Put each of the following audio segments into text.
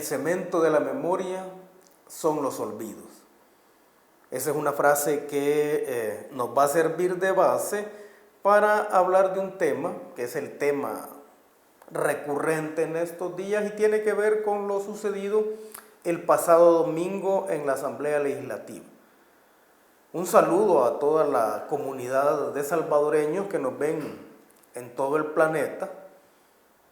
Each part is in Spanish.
cemento de la memoria son los olvidos. Esa es una frase que nos va a servir de base para hablar de un tema, que es el tema recurrente en estos días y tiene que ver con lo sucedido el pasado domingo en la Asamblea Legislativa. Un saludo a toda la comunidad de salvadoreños que nos ven en todo el planeta,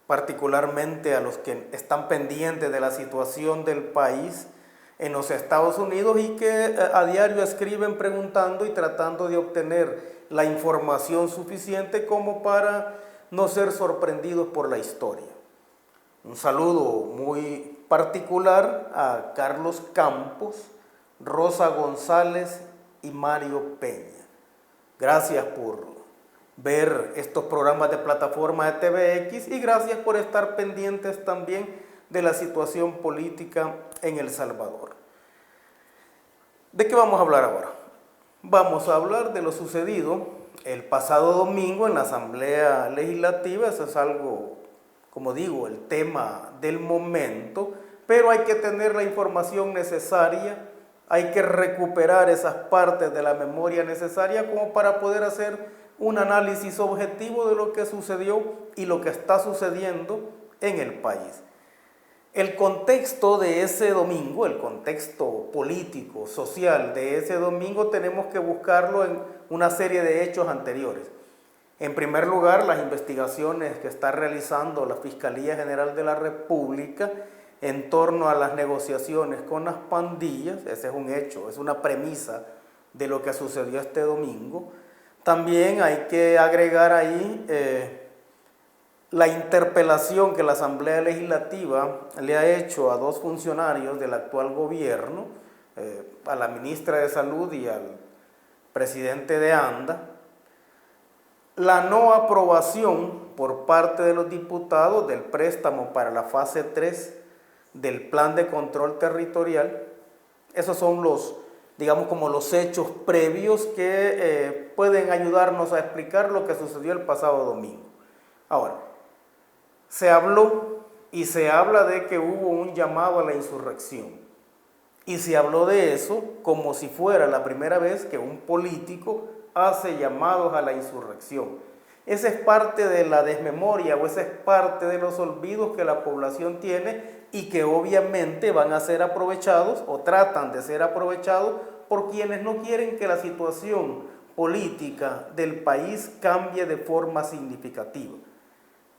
particularmente a los que están pendientes de la situación del país en los Estados Unidos y que a diario escriben preguntando y tratando de obtener la información suficiente como para no ser sorprendidos por la historia. Un saludo muy particular a Carlos Campos, Rosa González y Mario Peña. Gracias por ver estos programas de plataforma de TVX y gracias por estar pendientes también de la situación política en El Salvador. ¿De qué vamos a hablar ahora? Vamos a hablar de lo sucedido el pasado domingo en la Asamblea Legislativa. Eso es algo, como digo, el tema del momento, pero hay que tener la información necesaria, hay que recuperar esas partes de la memoria necesaria como para poder hacer un análisis objetivo de lo que sucedió y lo que está sucediendo en el país. El contexto de ese domingo, el contexto político, social de ese domingo, tenemos que buscarlo en una serie de hechos anteriores. En primer lugar, las investigaciones que está realizando la Fiscalía General de la República en torno a las negociaciones con las pandillas. Ese es un hecho, es una premisa de lo que sucedió este domingo. También hay que agregar ahí la interpelación que la Asamblea Legislativa le ha hecho a dos funcionarios del actual gobierno, a la ministra de Salud y al presidente de ANDA, la no aprobación por parte de los diputados del préstamo para la fase 3 del Plan de Control Territorial. Esos son los, digamos, como los hechos previos que pueden ayudarnos a explicar lo que sucedió el pasado domingo. Ahora, se habló y se habla de que hubo un llamado a la insurrección. Y se habló de eso como si fuera la primera vez que un político hace llamados a la insurrección. Esa es parte de la desmemoria o esa es parte de los olvidos que la población tiene y que obviamente van a ser aprovechados o tratan de ser aprovechados por quienes no quieren que la situación política del país cambie de forma significativa.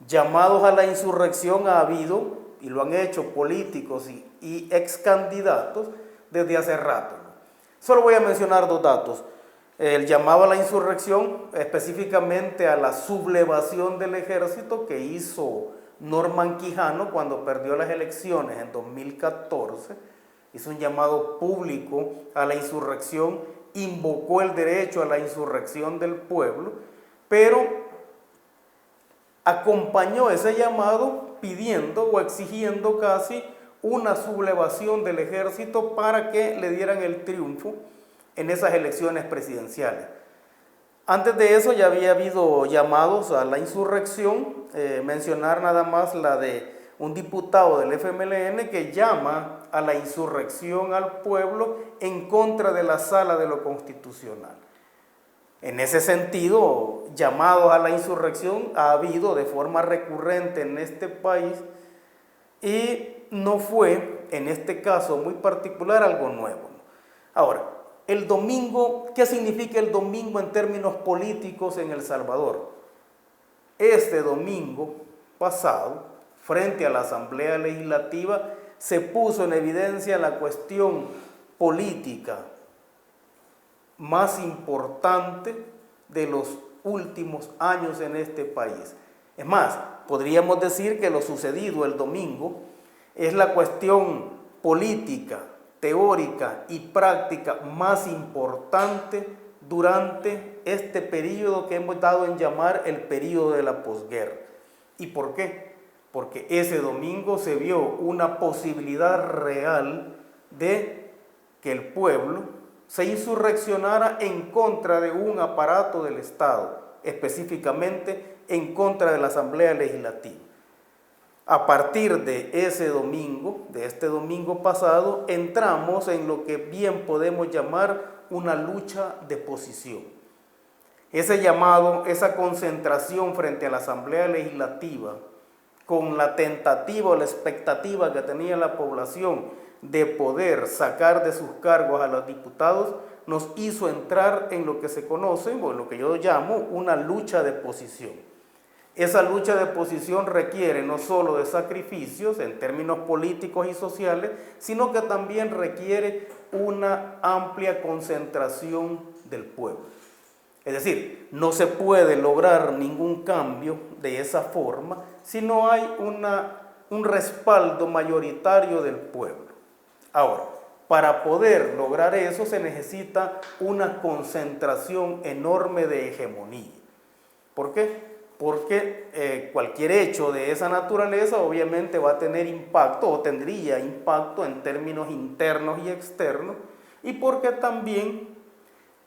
Llamados a la insurrección ha habido y lo han hecho políticos y ex candidatos desde hace rato. Solo voy a mencionar dos datos. El llamado a la insurrección, específicamente a la sublevación del ejército que hizo Norman Quijano cuando perdió las elecciones en 2014, hizo un llamado público a la insurrección, invocó el derecho a la insurrección del pueblo, pero acompañó ese llamado pidiendo o exigiendo casi una sublevación del ejército para que le dieran el triunfo en esas elecciones presidenciales. Antes de eso ya había habido llamados a la insurrección, mencionar nada más la de un diputado del FMLN que llama a la insurrección al pueblo en contra de la Sala de lo Constitucional. En ese sentido, llamados a la insurrección ha habido de forma recurrente en este país y no fue, en este caso muy particular, algo nuevo. Ahora, el domingo, ¿qué significa el domingo en términos políticos en El Salvador? Este domingo pasado, frente a la Asamblea Legislativa, se puso en evidencia la cuestión política más importante de los últimos años en este país. Es más, podríamos decir que lo sucedido el domingo es la cuestión política, teórica y práctica más importante durante este periodo que hemos dado en llamar el periodo de la posguerra. ¿Y por qué? Porque ese domingo se vio una posibilidad real de que el pueblo se insurreccionara en contra de un aparato del Estado, específicamente en contra de la Asamblea Legislativa. A partir de ese domingo, de este domingo pasado, entramos en lo que bien podemos llamar una lucha de posición. Ese llamado, esa concentración frente a la Asamblea Legislativa, con la tentativa o la expectativa que tenía la población de poder sacar de sus cargos a los diputados, nos hizo entrar en lo que se conoce, o en lo que yo llamo una lucha de posición. Esa lucha de posición requiere no solo de sacrificios en términos políticos y sociales, sino que también requiere una amplia concentración del pueblo. Es decir, no se puede lograr ningún cambio de esa forma si no hay un respaldo mayoritario del pueblo. Ahora, para poder lograr eso se necesita una concentración enorme de hegemonía. ¿Por qué? Porque cualquier hecho de esa naturaleza obviamente va a tener impacto o tendría impacto en términos internos y externos, y porque también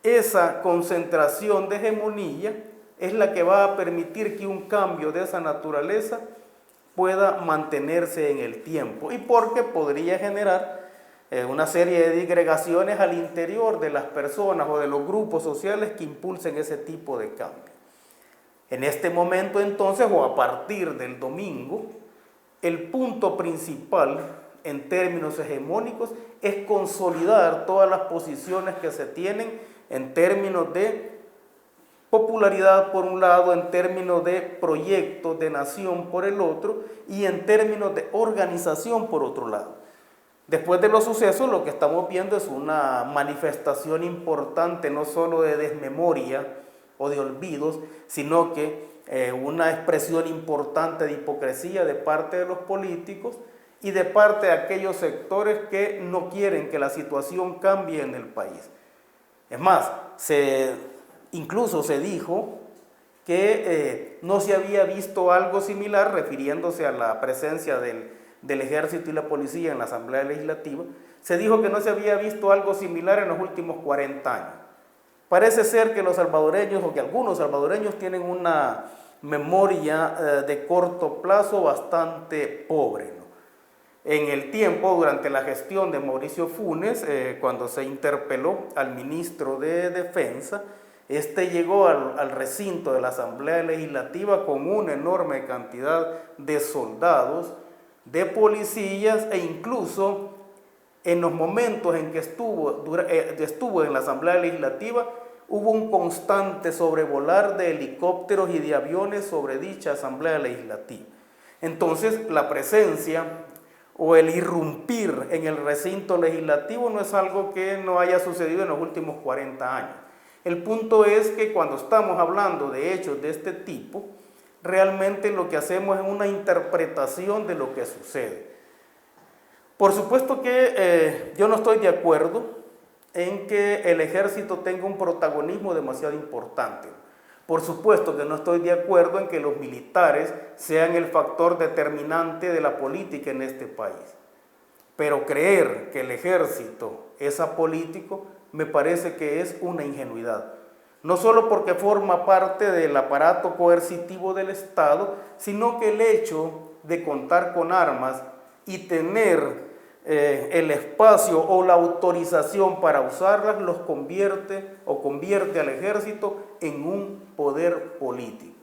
esa concentración de hegemonía es la que va a permitir que un cambio de esa naturaleza pueda mantenerse en el tiempo, y porque podría generar una serie de disgregaciones al interior de las personas o de los grupos sociales que impulsen ese tipo de cambio. En este momento entonces, o a partir del domingo, el punto principal en términos hegemónicos es consolidar todas las posiciones que se tienen en términos de popularidad por un lado, en términos de proyectos de nación por el otro y en términos de organización por otro lado. Después de los sucesos, lo que estamos viendo es una manifestación importante no solo de desmemoria o de olvidos, sino que una expresión importante de hipocresía de parte de los políticos y de parte de aquellos sectores que no quieren que la situación cambie en el país. Es más, incluso se dijo que no se había visto algo similar, refiriéndose a la presencia del ejército y la policía en la Asamblea Legislativa, se dijo que no se había visto algo similar en los últimos 40 años. Parece ser que los salvadoreños, o que algunos salvadoreños, tienen una memoria de corto plazo bastante pobre, ¿no? En el tiempo, durante la gestión de Mauricio Funes, cuando se interpeló al ministro de Defensa, este llegó al recinto de la Asamblea Legislativa con una enorme cantidad de soldados, de policías, e incluso en los momentos en que estuvo en la Asamblea Legislativa, hubo un constante sobrevolar de helicópteros y de aviones sobre dicha Asamblea Legislativa. Entonces, la presencia o el irrumpir en el recinto legislativo no es algo que no haya sucedido en los últimos 40 años. El punto es que cuando estamos hablando de hechos de este tipo, realmente lo que hacemos es una interpretación de lo que sucede. Por supuesto que yo no estoy de acuerdo en que el ejército tenga un protagonismo demasiado importante. Por supuesto que no estoy de acuerdo en que los militares sean el factor determinante de la política en este país. Pero creer que el ejército es apolítico me parece que es una ingenuidad. No solo porque forma parte del aparato coercitivo del Estado, sino que el hecho de contar con armas y tener el espacio o la autorización para usarlas los convierte al ejército en un poder político.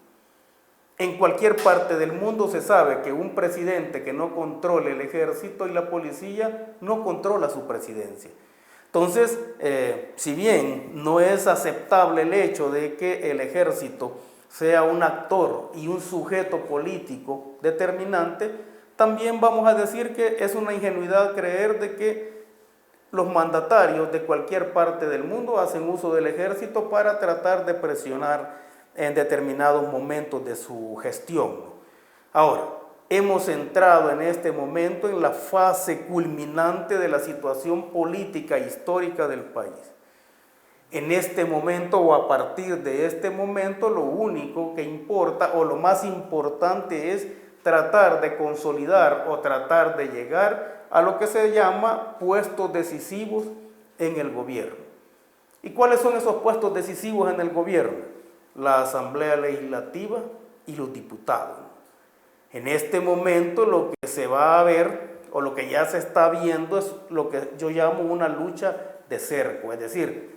En cualquier parte del mundo se sabe que un presidente que no controle el ejército y la policía no controla su presidencia. Entonces, si bien no es aceptable el hecho de que el ejército sea un actor y un sujeto político determinante, también vamos a decir que es una ingenuidad creer de que los mandatarios de cualquier parte del mundo hacen uso del ejército para tratar de presionar en determinados momentos de su gestión. Ahora, hemos entrado en este momento en la fase culminante de la situación política e histórica del país. En este momento o a partir de este momento, lo único que importa o lo más importante es tratar de consolidar o tratar de llegar a lo que se llama puestos decisivos en el gobierno. ¿Y cuáles son esos puestos decisivos en el gobierno? La Asamblea Legislativa y los diputados. En este momento lo que se va a ver, o lo que ya se está viendo, es lo que yo llamo una lucha de cerco, es decir,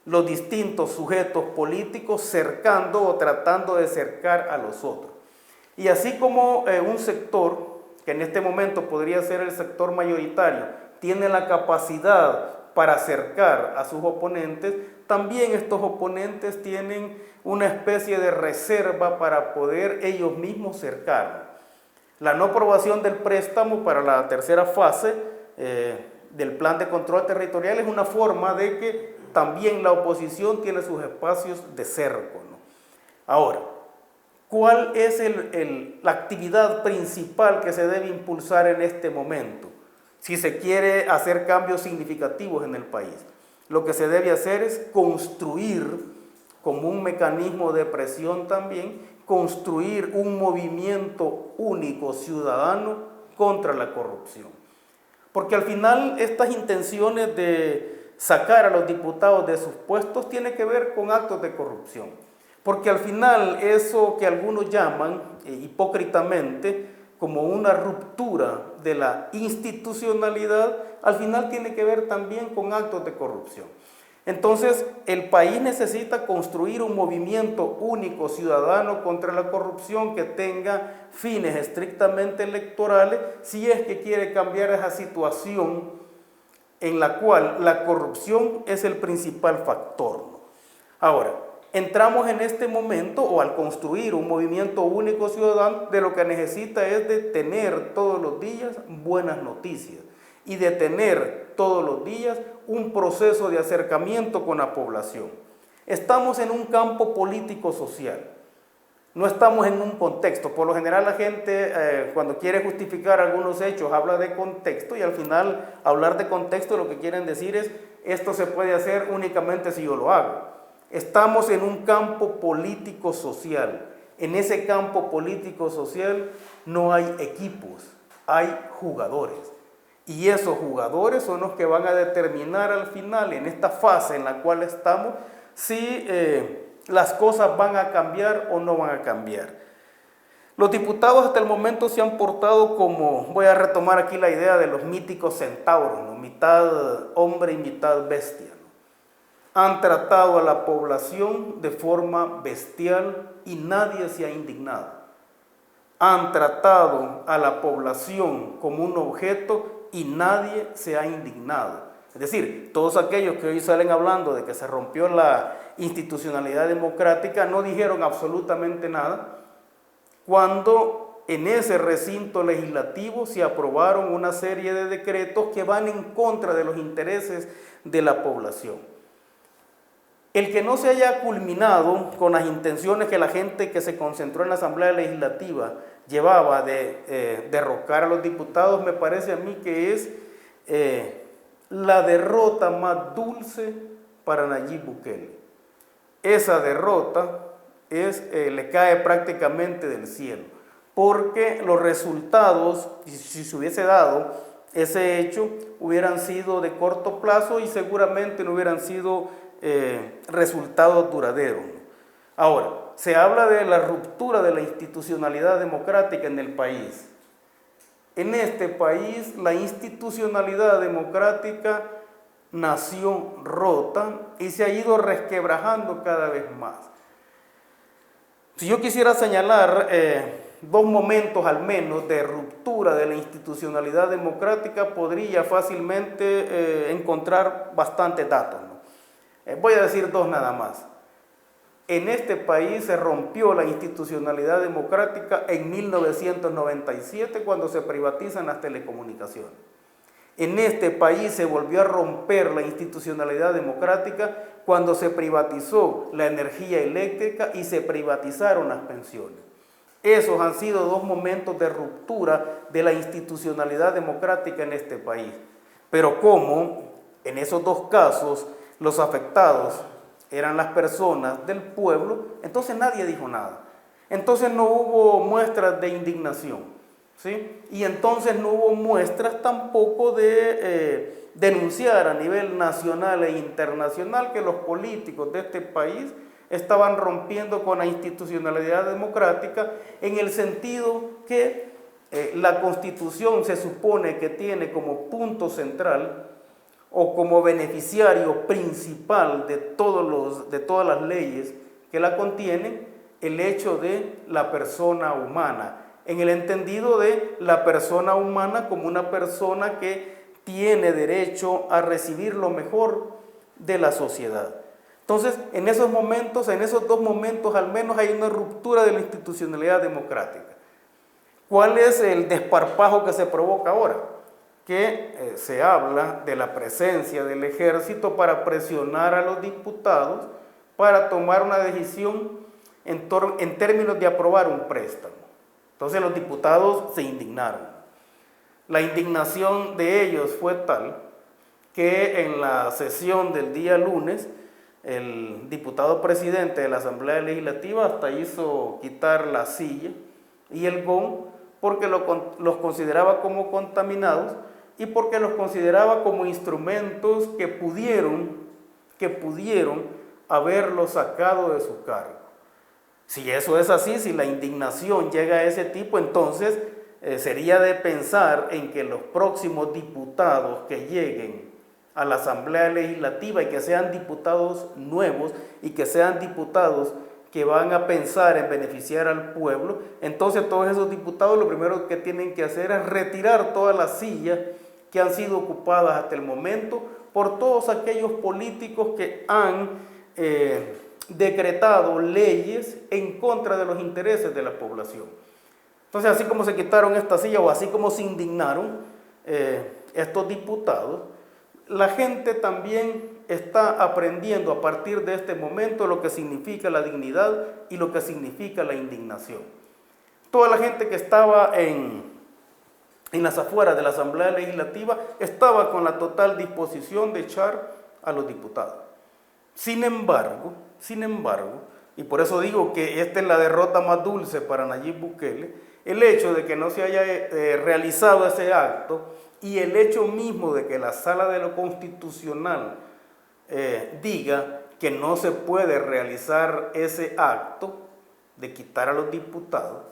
los distintos sujetos políticos cercando o tratando de cercar a los otros. Y así como un sector, que en este momento podría ser el sector mayoritario, tiene la capacidad para acercar a sus oponentes, también estos oponentes tienen una especie de reserva para poder ellos mismos cercarlo. La no aprobación del préstamo para la tercera fase del plan de control territorial es una forma de que también la oposición tiene sus espacios de cerco, ¿no? Ahora, ¿cuál es la actividad principal que se debe impulsar en este momento? Si se quiere hacer cambios significativos en el país, lo que se debe hacer es construir, como un mecanismo de presión también, construir un movimiento único ciudadano contra la corrupción. Porque al final estas intenciones de sacar a los diputados de sus puestos tiene que ver con actos de corrupción. Porque al final eso que algunos llaman hipócritamente como una ruptura de la institucionalidad, al final tiene que ver también con actos de corrupción. Entonces, el país necesita construir un movimiento único ciudadano contra la corrupción que tenga fines estrictamente electorales, si es que quiere cambiar esa situación en la cual la corrupción es el principal factor, ¿no? Ahora, entramos en este momento, o al construir un movimiento único ciudadano, de lo que necesita es de tener todos los días buenas noticias y de tener todos los días un proceso de acercamiento con la población. Estamos en un campo político-social, no estamos en un contexto. Por lo general la gente cuando quiere justificar algunos hechos habla de contexto, y al final hablar de contexto lo que quieren decir es: esto se puede hacer únicamente si yo lo hago. Estamos en un campo político-social. En ese campo político-social no hay equipos, hay jugadores. Y esos jugadores son los que van a determinar al final, en esta fase en la cual estamos, si las cosas van a cambiar o no van a cambiar. Los diputados hasta el momento se han portado como, voy a retomar aquí la idea de los míticos centauros, ¿no? Mitad hombre y mitad bestia, ¿no? Han tratado a la población de forma bestial y nadie se ha indignado. Han tratado a la población como un objeto y nadie se ha indignado. Es decir, todos aquellos que hoy salen hablando de que se rompió la institucionalidad democrática no dijeron absolutamente nada cuando en ese recinto legislativo se aprobaron una serie de decretos que van en contra de los intereses de la población. El que no se haya culminado con las intenciones que la gente que se concentró en la Asamblea Legislativa llevaba de derrocar a los diputados, me parece a mí que es la derrota más dulce para Nayib Bukele. Esa derrota le cae prácticamente del cielo, porque los resultados, si se hubiese dado ese hecho, hubieran sido de corto plazo y seguramente no hubieran sido resultados duraderos. Ahora, se habla de la ruptura de la institucionalidad democrática en el país. En este país la institucionalidad democrática nació rota y se ha ido resquebrajando cada vez más. Si yo quisiera señalar dos momentos al menos de ruptura de la institucionalidad democrática, podría fácilmente encontrar bastantes datos, ¿no? Voy a decir dos nada más. En este país se rompió la institucionalidad democrática en 1997 cuando se privatizan las telecomunicaciones. En este país se volvió a romper la institucionalidad democrática cuando se privatizó la energía eléctrica y se privatizaron las pensiones. Esos han sido dos momentos de ruptura de la institucionalidad democrática en este país. Pero como en esos dos casos los afectados eran las personas del pueblo, entonces nadie dijo nada. Entonces no hubo muestras de indignación, ¿sí? Y entonces no hubo muestras tampoco de denunciar a nivel nacional e internacional que los políticos de este país estaban rompiendo con la institucionalidad democrática en el sentido que la Constitución se supone que tiene como punto central o como beneficiario principal de todas las leyes que la contienen el hecho de la persona humana, en el entendido de la persona humana como una persona que tiene derecho a recibir lo mejor de la sociedad. Entonces, en esos momentos, en esos dos momentos al menos hay una ruptura de la institucionalidad democrática. ¿Cuál es el desparpajo que se provoca ahora? Que se habla de la presencia del ejército para presionar a los diputados para tomar una decisión en términos de aprobar un préstamo. Entonces los diputados se indignaron. La indignación de ellos fue tal que en la sesión del día lunes, el diputado presidente de la Asamblea Legislativa hasta hizo quitar la silla y el gong porque los consideraba como contaminados y porque los consideraba como instrumentos que pudieron haberlo sacado de su cargo. Si eso es así, si la indignación llega a ese tipo, entonces sería de pensar en que los próximos diputados que lleguen a la Asamblea Legislativa y que sean diputados nuevos y que sean diputados que van a pensar en beneficiar al pueblo, entonces todos esos diputados lo primero que tienen que hacer es retirar todas las sillas que han sido ocupadas hasta el momento por todos aquellos políticos que han decretado leyes en contra de los intereses de la población. Entonces, así como se quitaron esta silla o así como se indignaron estos diputados, la gente también está aprendiendo a partir de este momento lo que significa la dignidad y lo que significa la indignación. Toda la gente que estaba en las afueras de la Asamblea Legislativa estaba con la total disposición de echar a los diputados. Sin embargo, y por eso digo que esta es la derrota más dulce para Nayib Bukele, el hecho de que no se haya realizado ese acto y el hecho mismo de que la Sala de lo Constitucional diga que no se puede realizar ese acto de quitar a los diputados,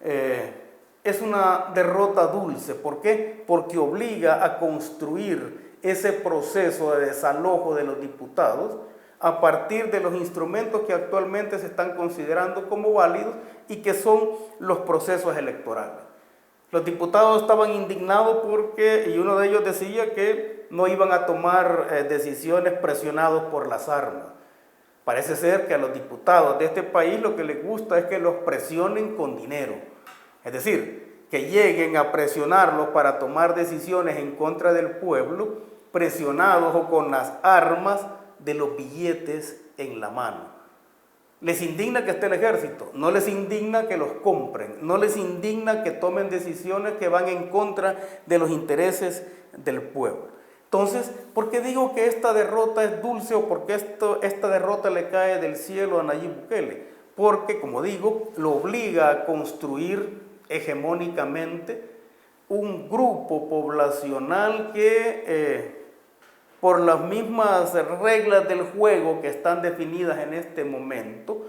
es una derrota dulce. ¿Por qué? Porque obliga a construir ese proceso de desalojo de los diputados a partir de los instrumentos que actualmente se están considerando como válidos y que son los procesos electorales. Los diputados estaban indignados y uno de ellos decía que no iban a tomar decisiones presionados por las armas. Parece ser que a los diputados de este país lo que les gusta es que los presionen con dinero. Es decir, que lleguen a presionarlos para tomar decisiones en contra del pueblo, presionados o con las armas de los billetes en la mano. Les indigna que esté el ejército, no les indigna que los compren, no les indigna que tomen decisiones que van en contra de los intereses del pueblo. Entonces, ¿por qué digo que esta derrota es dulce o por qué esta derrota le cae del cielo a Nayib Bukele? Porque, como digo, lo obliga a construir hegemónicamente un grupo poblacional que por las mismas reglas del juego que están definidas en este momento,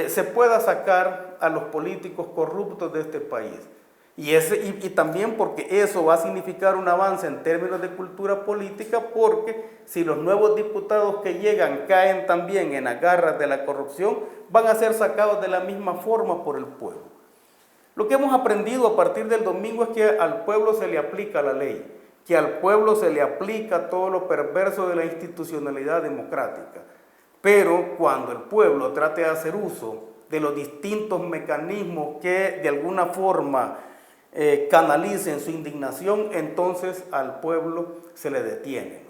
se pueda sacar a los políticos corruptos de este país. Y también porque eso va a significar un avance en términos de cultura política, porque si los nuevos diputados que llegan caen también en las garras de la corrupción, van a ser sacados de la misma forma por el pueblo. Lo que hemos aprendido a partir del domingo es que al pueblo se le aplica la ley, que al pueblo se le aplica todo lo perverso de la institucionalidad democrática. Pero cuando el pueblo trate de hacer uso de los distintos mecanismos que de alguna forma canalicen su indignación, entonces al pueblo se le detiene.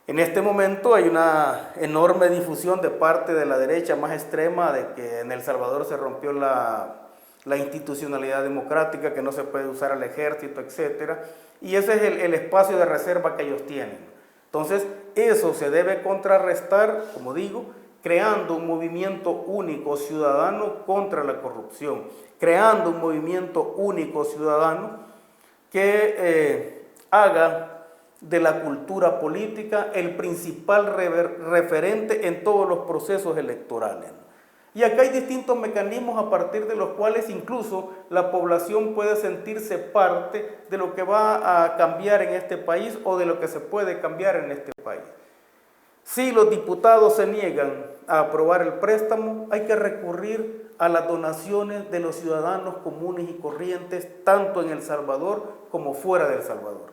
En este momento hay una enorme difusión de parte de la derecha más extrema de que en El Salvador se rompió la institucionalidad democrática, que no se puede usar al ejército, etc. Y ese es el espacio de reserva que ellos tienen. Entonces, eso se debe contrarrestar, como digo, creando un movimiento único ciudadano contra la corrupción, creando un movimiento único ciudadano que haga de la cultura política, el principal referente en todos los procesos electorales. Y acá hay distintos mecanismos a partir de los cuales incluso la población puede sentirse parte de lo que va a cambiar en este país o de lo que se puede cambiar en este país. Si los diputados se niegan a aprobar el préstamo, hay que recurrir a las donaciones de los ciudadanos comunes y corrientes, tanto en El Salvador como fuera de El Salvador.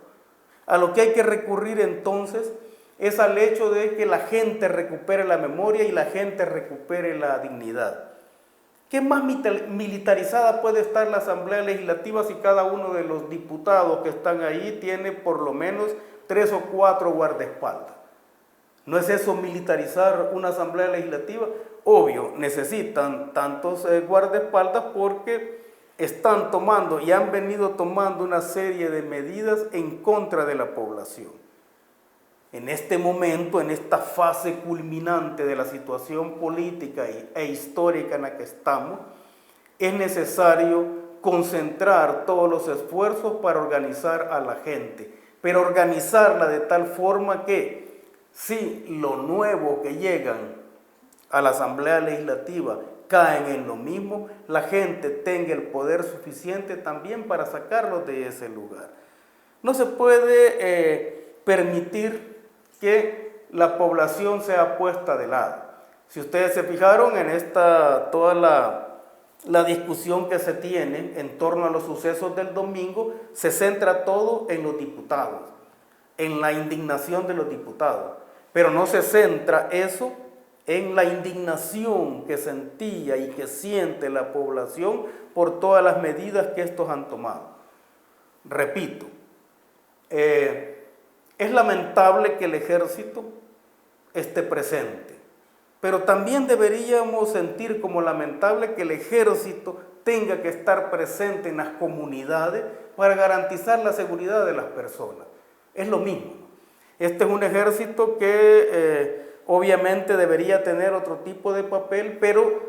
A lo que hay que recurrir entonces es al hecho de que la gente recupere la memoria y la gente recupere la dignidad. ¿Qué más militarizada puede estar la Asamblea Legislativa si cada uno de los diputados que están ahí tiene por lo menos 3 o 4 guardaespaldas? ¿No es eso militarizar una Asamblea Legislativa? Obvio, necesitan tantos guardaespaldas porque están tomando y han venido tomando una serie de medidas en contra de la población. En este momento, en esta fase culminante de la situación política e histórica en la que estamos, es necesario concentrar todos los esfuerzos para organizar a la gente, pero organizarla de tal forma que si lo nuevo que llegan a la Asamblea Legislativa caen en lo mismo, la gente tenga el poder suficiente también para sacarlos de ese lugar. No se puede permitir que la población sea puesta de lado. Si ustedes se fijaron en toda la discusión que se tiene en torno a los sucesos del domingo, se centra todo en los diputados, en la indignación de los diputados, pero no se centra eso en la indignación que sentía y que siente la población por todas las medidas que estos han tomado. Repito, es lamentable que el ejército esté presente, pero también deberíamos sentir como lamentable que el ejército tenga que estar presente en las comunidades para garantizar la seguridad de las personas. Es lo mismo. Este es un ejército que obviamente debería tener otro tipo de papel, pero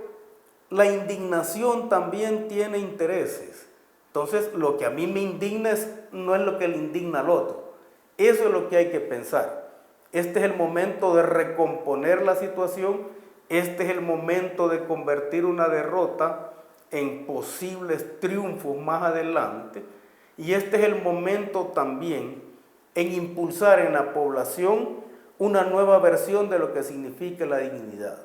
la indignación también tiene intereses. Entonces, lo que a mí me indigna no es lo que le indigna al otro. Eso es lo que hay que pensar. Este es el momento de recomponer la situación, este es el momento de convertir una derrota en posibles triunfos más adelante, y este es el momento también en impulsar en la población una nueva versión de lo que significa la dignidad.